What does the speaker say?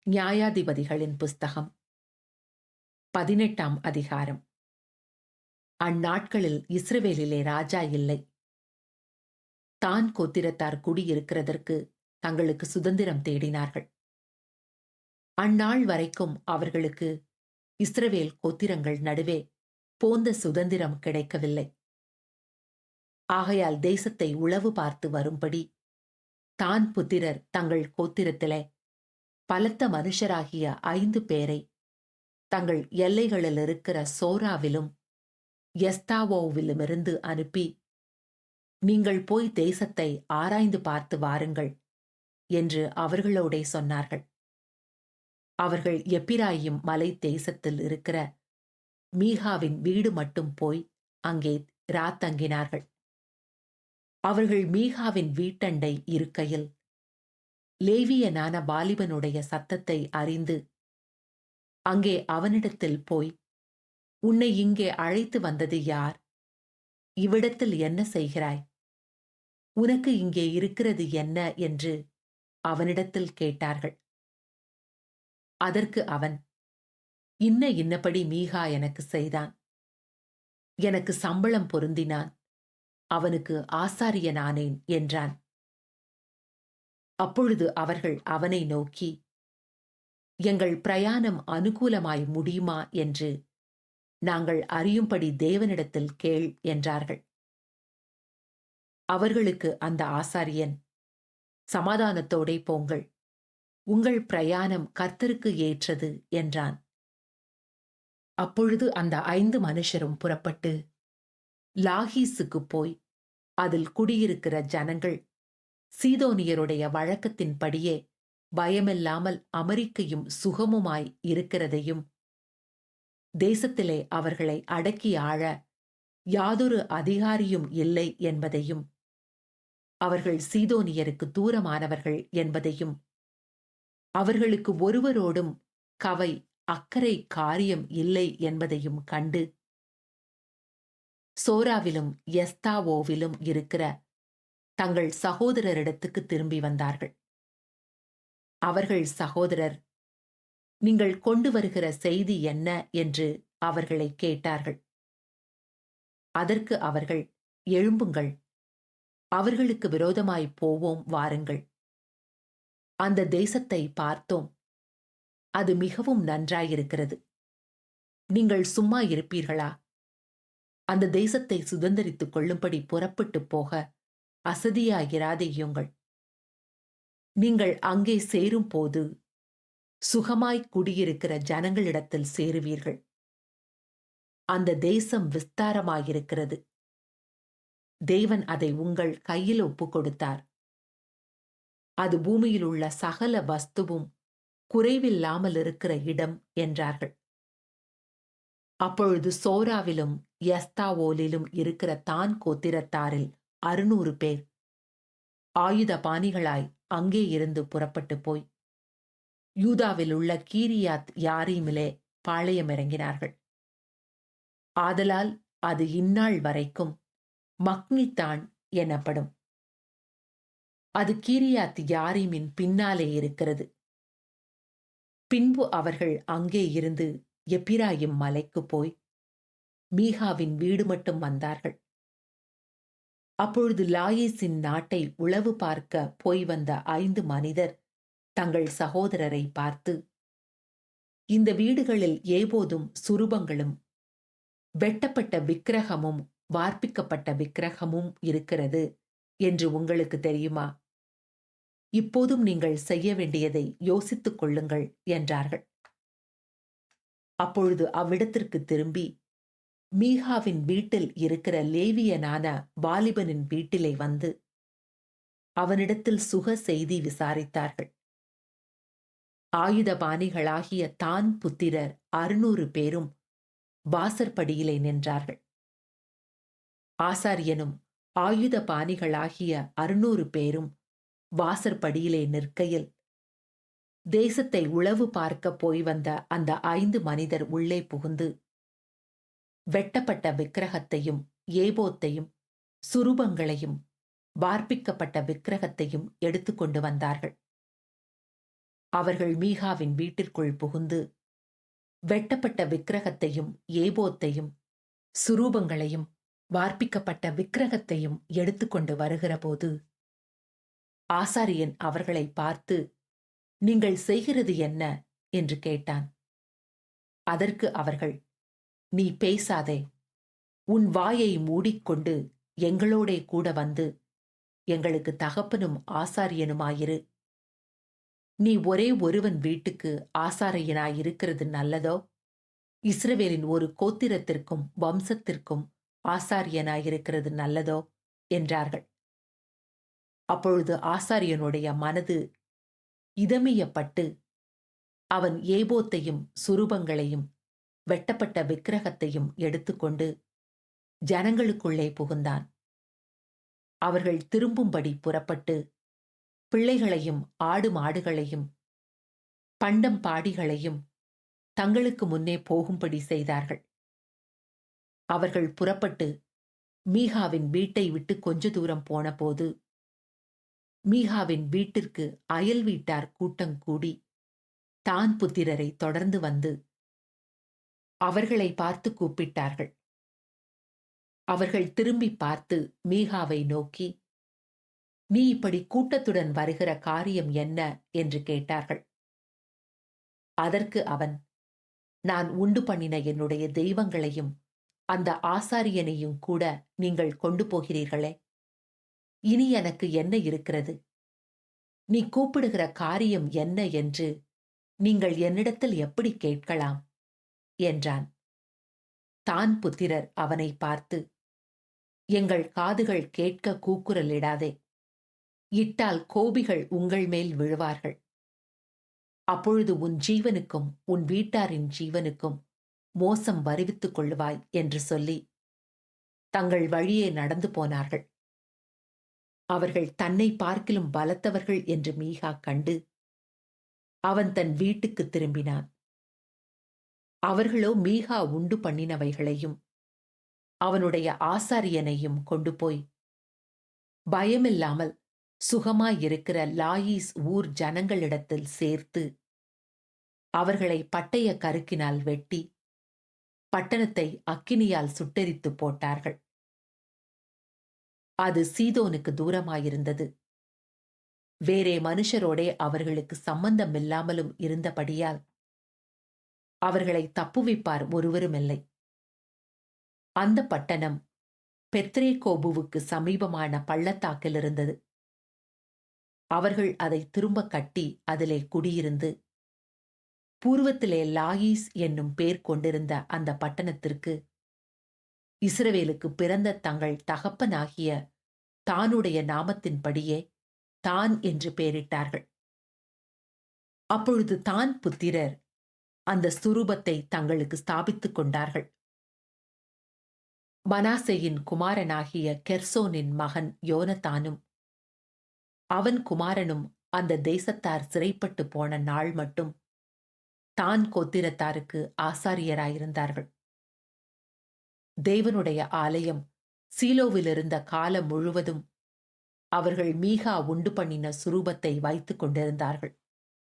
நியாயாதிபதிகளின் புஸ்தகம் 18ஆம் அதிகாரம். அந்நாட்களில் இஸ்ரவேலிலே ராஜா இல்லை. தான் கோத்திரத்தார் குடியிருக்கிறதற்கு தங்களுக்கு சுதந்திரம் தேடினார்கள். அந்நாள் வரைக்கும் அவர்களுக்கு இஸ்ரவேல் கோத்திரங்கள் நடுவே போந்த சுதந்திரம் கிடைக்கவில்லை. ஆகையால் தேசத்தை உளவு பார்த்து வரும்படி தான் புத்திரர் தங்கள் கோத்திரத்திலே பலத்த மனுஷராகிய 5 பேரை தங்கள் எல்லைகளில் இருக்கிற சோராவிலும் எஸ்தாவோவிலுமிருந்து அனுப்பி, நீங்கள் போய் தேசத்தை ஆராய்ந்து பார்த்து வாருங்கள் என்று அவர்களோடே சொன்னார்கள். அவர்கள் எப்பிராயிம் மலை தேசத்தில் இருக்கிற மீகாவின் வீடு மட்டும் போய் அங்கே ராத்தங்கினார்கள். அவர்கள் மீகாவின் வீட்டண்டை இருக்கையில் லேவியனான வாலிபனுடைய சத்தத்தை அறிந்து அங்கே அவனிடத்தில் போய், உன்னை இங்கே அழைத்து வந்தது யார்? இவ்விடத்தில் என்ன செய்கிறாய்? உனக்கு இங்கே இருக்கிறது என்ன என்று அவனிடத்தில் கேட்டார்கள். அதற்கு அவன், இன்னபடி மீகா எனக்கு செய்தான். எனக்கு சம்பளம் பொருந்தினான். அவனுக்கு ஆசாரியனானேன் என்றான். அப்பொழுது அவர்கள் அவனை நோக்கி, எங்கள் பிரயாணம் அனுகூலமாய் முடியுமா என்று நாங்கள் அறியும்படி தேவனிடத்தில் கேள் என்றார்கள். அவர்களுக்கு அந்த ஆசாரியன், சமாதானத்தோடே போங்கள், உங்கள் பிரயாணம் கர்த்தருக்கு ஏற்றது என்றான். அப்பொழுது அந்த 5 மனுஷரும் புறப்பட்டு லாகீசுக்கு போய் அதில் குடியிருக்கிற ஜனங்கள் சீதோனியருடைய வழக்கத்தின்படியே பயமில்லாமல் அமெரிக்கையும் சுகமுமாய் இருக்கிறதையும், தேசத்திலே அவர்களை அடக்கி ஆள யாதொரு அதிகாரியும் இல்லை என்பதையும், அவர்கள் சீதோனியருக்கு தூரமானவர்கள் என்பதையும், அவர்களுக்கு ஒருவரோடும் கவை அக்கறை காரியம் இல்லை என்பதையும் கண்டு, சோராவிலும் எஸ்தாவோவிலும் இருக்கிற தங்கள் சகோதரரிடத்துக்கு திரும்பி வந்தார்கள். அவர்கள் சகோதரர், நீங்கள் கொண்டு வருகிற செய்தி என்ன என்று அவர்களை கேட்டார்கள். அதற்கு அவர்கள், எழும்புங்கள், அவர்களுக்கு விரோதமாய் போவோம் வாருங்கள். அந்த தேசத்தை பார்த்தோம், அது மிகவும் நன்றாயிருக்கிறது. நீங்கள் சும்மா இருப்பீர்களா? அந்த தேசத்தை சுதந்தரித்துக் கொள்ளும்படி புறப்பட்டு போக அசதியாயிராதேயுங்கள். நீங்கள் அங்கே சேரும் போது சுகமாய் குடியிருக்கிற ஜனங்களிடத்தில் சேருவீர்கள். அந்த தேசம் விஸ்தாரமாயிருக்கிறது. தேவன் அதை உங்கள் கையில் ஒப்புக் கொடுத்தார். அது பூமியில் உள்ள சகல வஸ்துவும் குறைவில்லாமல் இருக்கிற இடம் என்றார்கள். அப்பொழுது சோராவிலும் எஸ்தாவோலிலும் இருக்கிற தான் கோத்திரத்தாரில் 600 பேர் ஆயுத பாணிகளாய் அங்கே இருந்து புறப்பட்டு போய் யூதாவில் உள்ள கீரியாத் யாரீமிலே பாளையம் இறங்கினார்கள். ஆதலால் அது இந்நாள் வரைக்கும் மக்னித்தான் எனப்படும். அது கீரியாத் யாரீமின் பின்னாலே இருக்கிறது. பின்பு அவர்கள் அங்கே இருந்து எப்பிராயிம் மலைக்கு போய் மீகாவின் வீடு மட்டும் வந்தார்கள். அப்பொழுது லாயீசின் நாட்டை உளவு பார்க்க போய் வந்த 5 மனிதர் தங்கள் சகோதரரை பார்த்து, இந்த வீடுகளில் ஏபோதும் சுரூபங்களும் வெட்டப்பட்ட விக்கிரகமும் வார்ப்பிக்கப்பட்ட விக்கிரகமும் இருக்கிறது என்று உங்களுக்கு தெரியுமா? இப்போதும் நீங்கள் செய்ய வேண்டியதை யோசித்துக் கொள்ளுங்கள் என்றார்கள். அப்பொழுது அவ்விடத்திற்கு திரும்பி மீகாவின் வீட்டில் இருக்கிற லேவியனான வாலிபனின் வீட்டிலே வந்து அவனிடத்தில் சுக செய்தி விசாரித்தார்கள். ஆயுதபாணிகளாகிய தான் புத்திரர் 600 பேரும் வாசற்படியிலே நின்றார்கள். ஆசாரியனும் ஆயுதபாணிகளாகிய 600 பேரும் வாசற்படியிலே நிற்கையில், தேசத்தை உளவு பார்க்க போய் வந்த அந்த 5 மனிதர் உள்ளே புகுந்து வெட்டப்பட்ட விக்கிரகத்தையும் ஏபோத்தையும் சுரூபங்களையும் வார்ப்பிக்கப்பட்ட விக்கிரகத்தையும் எடுத்துக்கொண்டு வந்தார்கள். அவர்கள் மீகாவின் வீட்டிற்குள் புகுந்து வெட்டப்பட்ட விக்கிரகத்தையும் ஏபோத்தையும் சுரூபங்களையும் வார்ப்பிக்கப்பட்ட விக்கிரகத்தையும் எடுத்துக்கொண்டு வருகிறபோது ஆசாரியன் அவர்களை பார்த்து, நீங்கள் செய்கிறது என்ன என்று கேட்டான். அதற்கு அவர்கள், நீ பேசாதே, உன் வாயை மூடிக்கொண்டு எங்களோடே கூட வந்து எங்களுக்கு தகப்பனும் ஆசாரியனுமாயிரு. நீ ஒரே ஒருவன் வீட்டுக்கு ஆசாரியனாயிருக்கிறது நல்லதோ, இஸ்ரவேலின் ஒரு கோத்திரத்திற்கும் வம்சத்திற்கும் ஆசாரியனாயிருக்கிறது நல்லதோ என்றார்கள். அப்பொழுது ஆசாரியனுடைய மனது இதமியப்பட்டு அவன் ஏபோத்தையும் சுரூபங்களையும் வெட்டப்பட்ட விக்கிரகத்தையும் எடுத்துக்கொண்டு ஜனங்களுக்குள்ளே புகுந்தான். அவர்கள் திரும்பும்படி புறப்பட்டு பிள்ளைகளையும் ஆடு மாடுகளையும் பண்டம் பாடிகளையும் தங்களுக்கு முன்னே போகும்படி செய்தார்கள். அவர்கள் புறப்பட்டு மீகாவின் வீட்டை விட்டு கொஞ்ச தூரம் போனபோது மீகாவின் வீட்டிற்கு அயல் வீட்டார் கூட்டங்கூடி தான் புத்திரரை தொடர்ந்து வந்து அவர்களை பார்த்து கூப்பிட்டார்கள். அவர்கள் திரும்பி பார்த்து மீகாவை நோக்கி, நீ இப்படி கூட்டத்துடன் வருகிற காரியம் என்ன என்று கேட்டார்கள். அதற்கு அவன், நான் உண்டு பண்ணின என்னுடைய தெய்வங்களையும் அந்த ஆசாரியனையும் கூட நீங்கள் கொண்டு போகிறீர்களே, இனி எனக்கு என்ன இருக்கிறது? நீ கூப்பிடுகிற காரியம் என்ன என்று நீங்கள் என்னிடத்தில் எப்படி கேட்கலாம் என்றான். தான் புத்திரர் அவனை பார்த்து, எங்கள் காதுகள் கேட்க கூக்குரலிடாதே, இட்டால் கோபிகள் உங்கள் மேல் விழுவார்கள். அப்பொழுது உன் ஜீவனுக்கும் உன் வீட்டாரின் ஜீவனுக்கும் மோசம் வருவித்துக் கொள்ளுவாய் என்று சொல்லி தங்கள் வழியே நடந்து போனார்கள். அவர்கள் தன்னை பார்க்கிலும் பலத்தவர்கள் என்று மீகா கண்டு அவன் தன் வீட்டுக்கு திரும்பினான். அவர்களோ மீகா உண்டு பண்ணினவைகளையும் அவனுடைய ஆசாரியனையும் கொண்டு போய் பயமில்லாமல் சுகமாயிருக்கிற லாயீஸ் ஊர் ஜனங்களிடத்தில் சேர்த்து அவர்களை பட்டய கருக்கினால் வெட்டி பட்டணத்தை அக்கினியால் சுட்டெரித்து போட்டார்கள். அது சீதோனுக்கு தூரமாயிருந்தது. வேறே மனுஷரோடே அவர்களுக்கு சம்பந்தமில்லாமலும் இருந்தபடியால் அவர்களை தப்புவிப்பார் ஒருவருமில்லை. அந்த பட்டணம் பெத்ரேகோபுவுக்கு சமீபமான பள்ளத்தாக்கில் இருந்தது. அவர்கள் அதை திரும்ப கட்டி அதிலே குடியிருந்து பூர்வத்திலே லாயீஸ் என்னும் பேர் கொண்டிருந்த அந்த பட்டணத்திற்கு இஸ்ரவேலுக்கு பிறந்த தங்கள் தகப்பனாகிய தானுடைய நாமத்தின்படியே தான் என்று பெயரிட்டார்கள். அப்பொழுது தான் புத்திரர் அந்த சுரூபத்தை தங்களுக்கு ஸ்தாபித்துக் கொண்டார்கள். மனாசேயின் குமாரனாகிய கெர்சோனின் மகன் யோனத்தானும் அவன் குமாரனும் அந்த தேசத்தார் சிறைப்பட்டு போன நாள் மட்டும் தான் கோத்திரத்தாருக்கு ஆசாரியராயிருந்தார்கள். தேவனுடைய ஆலயம் சீலோவிலிருந்த காலம் முழுவதும் அவர்கள் மீகா உண்டு பண்ணின சுரூபத்தை வைத்துக் கொண்டிருந்தார்கள்.